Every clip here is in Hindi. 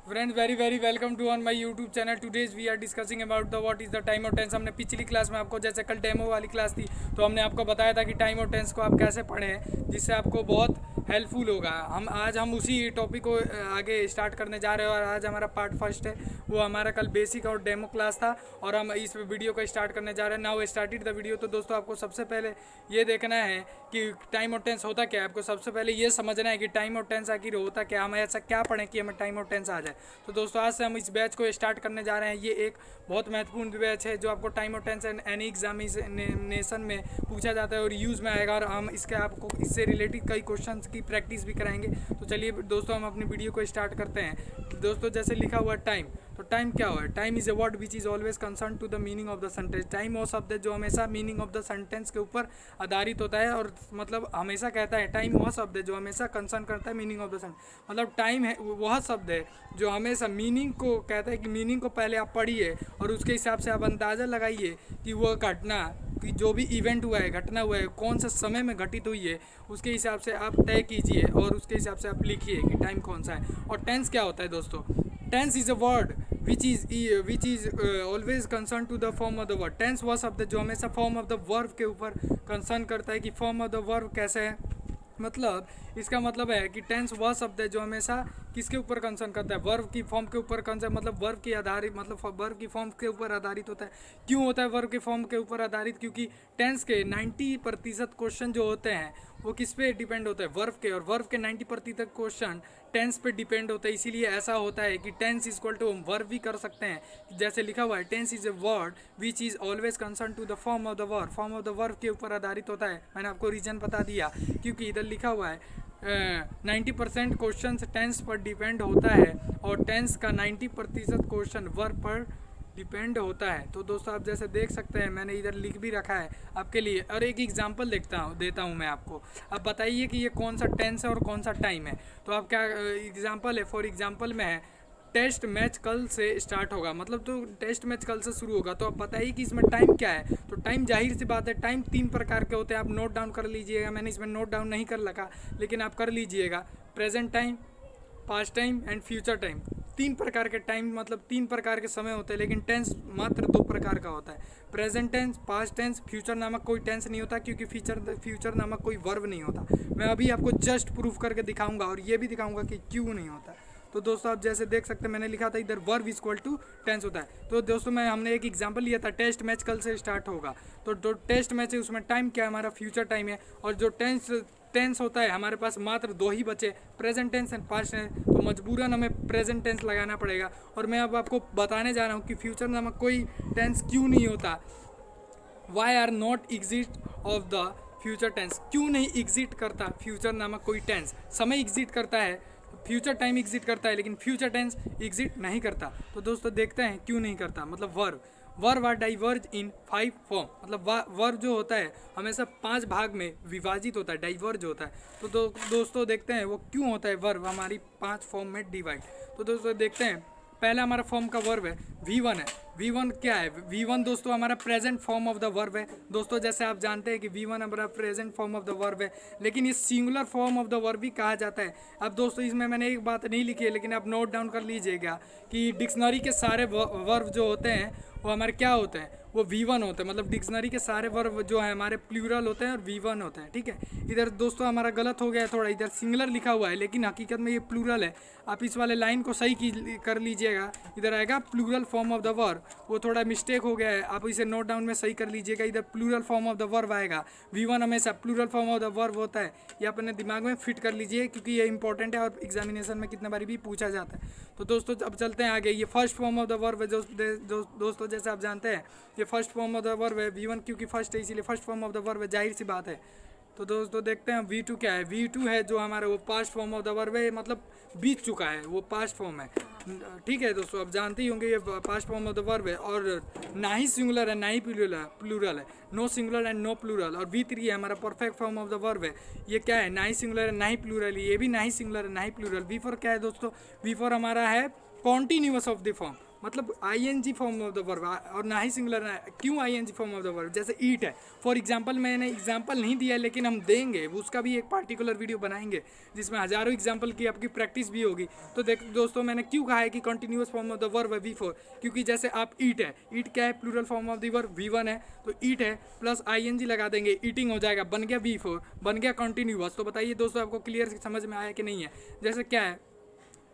Friends, very welcome to on my YouTube channel. Today's we are discussing about the what is the time और टेंस। हमने पिछली क्लास में आपको, जैसे कल डेमो वाली क्लास थी, तो हमने आपको बताया था कि टाइम और टेंस को आप कैसे पढ़ें जिससे आपको बहुत हेल्पफुल होगा। हम उसी टॉपिक को आगे स्टार्ट करने जा रहे हैं और आज हमारा पार्ट फर्स्ट है। वो हमारा कल बेसिक और डेमो क्लास था और हम इस वीडियो को स्टार्ट करने जा रहे हैं। Now started the video. तो दोस्तों आपको सबसे पहले ये देखना है कि टाइम और टेंस होता क्या है। आपको सबसे पहले ये समझना है कि टाइम और टेंस आखिर होता क्या, हम ऐसा क्या पढ़ें कि हमें टाइम और टेंस आ जाए। तो दोस्तों आज से हम इस बैच को स्टार्ट करने जा रहे हैं। ये एक बहुत महत्वपूर्ण बैच है जो आपको टाइम और टेंस एनी एग्जामिनेशन में पूछा जाता है और यूज़ में आएगा, और हम इसके आपको इससे रिलेटेड कई क्वेश्चन की प्रैक्टिस भी कराएंगे। तो चलिए दोस्तों हम अपनी वीडियो को स्टार्ट करते हैं। दोस्तों जैसे लिखा हुआ टाइम, तो टाइम क्या हुआ है? Time is a word which is always concern to the meaning of the sentence. Time वो शब्द है जो हमेशा मीनिंग ऑफ द सेंटेंस के ऊपर आधारित होता है, और मतलब हमेशा कहता है टाइम वह शब्द है जो हमेशा कंसर्न करता है मीनिंग ऑफ द सेंटेंस। मतलब टाइम है वह शब्द है जो हमेशा मीनिंग को कहता है कि मीनिंग को पहले आप पढ़िए और उसके हिसाब से आप अंदाज़ा लगाइए कि वह घटना, कि जो भी इवेंट हुआ है, घटना हुआ है, कौन सा समय में घटित हुई है, उसके हिसाब से आप तय कीजिए और उसके हिसाब से आप लिखिए कि टाइम कौन सा है। और टेंस क्या होता है दोस्तों? Tense is a word which is always concern to the form of the word. Tense वह शब्द है जो हमेशा फॉर्म ऑफ द वर्ब के ऊपर कंसर्न करता है कि फॉर्म ऑफ द वर्ब कैसे है। मतलब इसका मतलब है कि टेंस वह शब्द है जो हमेशा किसके ऊपर कंसर्न करता है? वर्ब की फॉर्म के ऊपर कंसर्न, मतलब वर्ब की आधारित, मतलब वर्ब की फॉर्म के ऊपर आधारित होता है। क्यों होता है वर्ब के फॉर्म के ऊपर आधारित? क्योंकि टेंस के 90% क्वेश्चन जो होते हैं वो किस पे डिपेंड होता है? वर्ब के। और वर्ब के 90% क्वेश्चन टेंस पे डिपेंड होता है। इसीलिए ऐसा होता है कि टेंस इज इक्वल टू हम वर्ब भी कर सकते हैं। जैसे लिखा हुआ है tense is a word which is always concern to the form of the verb. Form of the verb के ऊपर आधारित होता है। मैंने आपको रीजन बता दिया क्योंकि इधर लिखा हुआ है 90% क्वेश्चन टेंस पर डिपेंड होता है और टेंस का 90% क्वेश्चन वर्ब पर डिपेंड होता है। तो दोस्तों आप जैसे देख सकते हैं मैंने इधर लिख भी रखा है आपके लिए, और एक एग्जांपल देता हूँ मैं आपको। अब बताइए कि ये कौन सा टेंस है और कौन सा टाइम है। तो आप क्या एग्जांपल है, फॉर एग्जांपल में है टेस्ट मैच कल से स्टार्ट होगा, मतलब तो टेस्ट मैच कल से शुरू होगा। तो आप बताइए कि इसमें टाइम क्या है। तो टाइम जाहिर सी बात है, टाइम 3 प्रकार के होते हैं। आप नोट डाउन कर लीजिएगा, मैंने इसमें नोट डाउन नहीं कर रखा लेकिन आप कर लीजिएगा। Present time, past time and future time. 3 प्रकार के टाइम, मतलब 3 प्रकार के समय होते हैं, लेकिन टेंस मात्र 2 प्रकार का होता है। Present tense, past tense, future नामक कोई टेंस नहीं होता क्योंकि फ्यूचर नामक कोई वर्ब नहीं होता। मैं अभी आपको जस्ट प्रूफ करके दिखाऊंगा और ये भी दिखाऊंगा कि क्यों नहीं होता। तो दोस्तों आप जैसे देख सकते हैं मैंने लिखा था इधर verb is equal to tense होता है। तो दोस्तों हमने एक एग्जांपल लिया था, टेस्ट मैच कल से स्टार्ट होगा। तो जो टेस्ट मैच है उसमें टाइम क्या है? हमारा फ्यूचर टाइम है। और जो टेंस होता है हमारे पास मात्र 2 ही बचे, present tense and past tense. तो मजबूरन हमें प्रेजेंट टेंस लगाना पड़ेगा। और मैं अब आपको बताने जा रहा हूँ कि फ्यूचर नामक कोई टेंस क्यों नहीं होता। Why are not exist of the future tense. क्यों नहीं एग्जिट करता फ्यूचर नामक कोई टेंस? समय एग्जिट करता है, फ्यूचर टाइम एग्जिट करता है, लेकिन फ्यूचर टेंस एग्जिट नहीं करता। तो दोस्तों देखते हैं क्यों नहीं करता। मतलब verb are diverge in 5 form. मतलब वर्ब जो होता है हमेशा 5 भाग में विभाजित होता है, डाइवर्ज होता है। तो दोस्तों देखते हैं वो क्यों होता है वर्ब हमारी 5 फॉर्म में डिवाइड। तो दोस्तों देखते हैं, पहला हमारा फॉर्म का वर्ब है V1 है। V1 क्या है? V1 दोस्तों हमारा present form of the verb है। दोस्तों जैसे आप जानते हैं कि V1 हमारा present form of the verb है, लेकिन ये singular form of the verb भी कहा जाता है। अब दोस्तों इसमें मैंने एक बात नहीं लिखी है लेकिन आप नोट डाउन कर लीजिएगा कि डिक्शनरी के सारे वर्ब जो होते हैं वो हमारे क्या होते हैं? वो V1 होते हैं। मतलब डिक्शनरी के सारे वर्ब जो है हमारे प्लूरल होते हैं और V1 होते हैं। ठीक है, इधर दोस्तों हमारा गलत हो गया थोड़ा, इधर सिंगुलर लिखा हुआ है लेकिन हकीकत में ये प्लूरल है। आप इस वाले लाइन को सही कर लीजिएगा, इधर आएगा plural form of the verb. वो थोड़ा मिस्टेक हो गया है, आप इसे नोट डाउन में सही कर लीजिएगा। इधर plural form of the verb आएगा, V1 हमेशा plural form of the verb होता है। ये अपने दिमाग में फिट कर लीजिए क्योंकि ये इंपॉर्टेंट है और एग्जामिनेशन में कितने बारी भी पूछा जाता है। तो दोस्तों अब चलते हैं आगे। ये first form of the verb है दोस्तों जैसे आप जानते हैं ये first form of the verb है। V1 क्योंकि फर्स्ट है इसीलिए first form of the verb है, जाहिर सी बात है। तो दोस्तों देखते हैं V2 क्या है। V2 है जो हमारा वो past form of the verb है, मतलब बीत चुका है, वो पास्ट फॉर्म है। ठीक है दोस्तों, आप जानते ही होंगे ये past form of the verb है और ना ही सिंगुलर है ना ही प्लूरल है। No singular and no plural. और V3 है हमारा perfect form of the verb है। ये क्या है? ना ही सिंगुलर है ना ही प्लूरल, ये भी ना ही सिंगुलर है ना ही प्लूरल। V4 क्या है दोस्तों? V4 हमारा है कॉन्टीन्यूअस ऑफ द फॉर्म। मतलब ING form of the verb, और ना ही सिंगुलर। क्यों ING form of the verb? जैसे ईट है, फॉर एग्जांपल मैंने एग्जांपल नहीं दिया लेकिन हम देंगे, उसका भी एक पार्टिकुलर वीडियो बनाएंगे जिसमें हज़ारों एग्जांपल की आपकी प्रैक्टिस भी होगी। तो देख दोस्तों, मैंने क्यों कहा है कि continuous form of the verb है V4, क्योंकि जैसे आप ईट है, ईट क्या है? Plural form of the verb V1 है, तो ईट है प्लस आईएनजी लगा देंगे, ईटिंग हो जाएगा, बन गया V4, बन गया कंटिन्यूअस। तो बताइए दोस्तों, आपको क्लियर समझ में आया कि नहीं है? जैसे क्या है,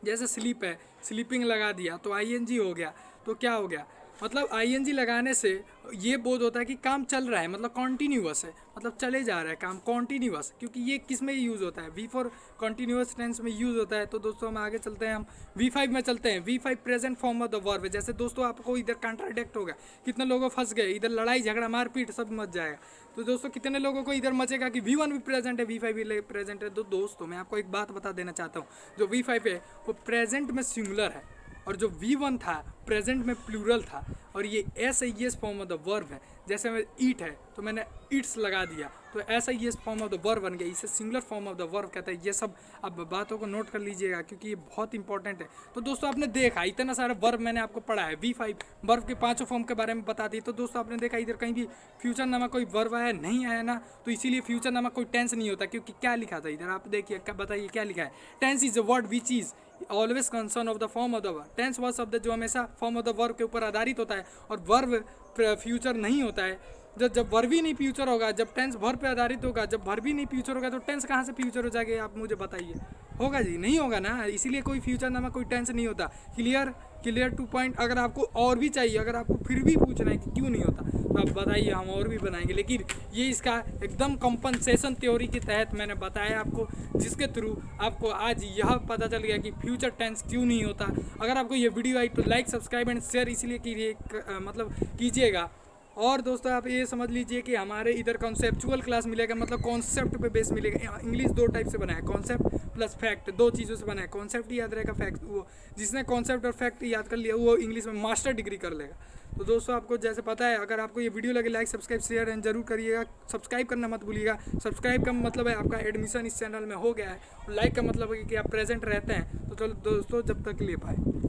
जैसे स्लीप है, स्लीपिंग लगा दिया तो आईएनजी हो गया, तो क्या हो गया? मतलब आईएनजी लगाने से ये बोध होता है कि काम चल रहा है, मतलब कॉन्टीन्यूअस है, मतलब चले जा रहा है काम कॉन्टीन्यूअस, क्योंकि ये किस में यूज़ होता है? V4 कॉन्टीन्यूअस टेंस में यूज़ होता है। तो दोस्तों हम आगे चलते हैं, हम V5 में चलते हैं। V5 present form of the verb है। जैसे दोस्तों आपको इधर कंट्राडिक्ट हो गया, कितने लोगों फंस गए, इधर लड़ाई झगड़ा मारपीट सब मच जाएगा। तो दोस्तों कितने लोगों को इधर मचेगा कि V1 भी प्रेजेंट है, V5 भी प्रेजेंट है। तो दोस्तों मैं आपको एक बात बता देना चाहता हूँ, जो V5 है वो प्रेजेंट में सिंगुलर है, और जो V1 था प्रेजेंट में प्लूरल था, और ये SIS form of the verb है। जैसे मैं ईट है तो मैंने ईट्स लगा दिया, तो SIS form of the verb बन गया, इसे singular form of the verb कहते हैं। ये सब अब बातों को नोट कर लीजिएगा क्योंकि ये बहुत इंपॉर्टेंट है। तो दोस्तों आपने देखा इतना सारा वर्ब मैंने आपको पढ़ा है, V5 वर्ब के 5 फॉर्म के बारे में बता दी। तो दोस्तों आपने देखा इधर कहीं भी फ्यूचर नामक कोई वर्ब आया नहीं आया ना, तो इसीलिए फ्यूचर नामक कोई टेंस नहीं होता, क्योंकि क्या लिखा था इधर आप देखिए, क्या बताइए क्या लिखा है? Tense is a word which is always concern of the form of the verb. Tense वह शब्द जो हमेशा फॉर्म ऑफ द वर्ब के ऊपर आधारित होता है, और वर्ब फ्यूचर नहीं होता है। जब वर्ब ही नहीं फ्यूचर होगा, जब टेंस वर्ब पे आधारित होगा, जब वर्ब ही नहीं फ्यूचर होगा, तो टेंस कहाँ से फ्यूचर हो जाएगा? आप मुझे बताइए, होगा जी? नहीं होगा ना, इसीलिए कोई फ्यूचर नामक कोई टेंस नहीं होता। Clear two point. अगर आपको और भी चाहिए, अगर आपको फिर भी पूछना है कि क्यों नहीं होता, तो आप बताइए, हम और भी बनाएंगे। लेकिन ये इसका एकदम कंपनसेशन थ्योरी के तहत मैंने बताया आपको, जिसके थ्रू आपको आज यह पता चल गया कि फ्यूचर टेंस क्यों नहीं होता। अगर आपको ये वीडियो आई तो लाइक सब्सक्राइब एंड शेयर इसलिए मतलब कीजिएगा। और दोस्तों आप ये समझ लीजिए कि हमारे इधर कॉन्सेप्चुअल क्लास मिलेगा, मतलब कॉन्सेप्ट पे बेस मिलेगा। इंग्लिश 2 टाइप से बना है, कॉन्सेप्ट प्लस फैक्ट, 2 चीज़ों से बना है। कॉन्सेप्ट याद रहेगा, फैक्ट वो जिसने कॉन्सेप्ट और फैक्ट याद कर लिया वो इंग्लिश में मास्टर डिग्री कर लेगा। तो दोस्तों आपको जैसे पता है, अगर आपको ये वीडियो लगे लाइक सब्सक्राइब शेयर एंड जरूर करिएगा। सब्सक्राइब करना मत भूलिएगा। सब्सक्राइब का मतलब है आपका एडमिशन इस चैनल में हो गया है, लाइक का मतलब है कि आप प्रेजेंट रहते हैं। तो चलो दोस्तों, जब तक के लिए बाय।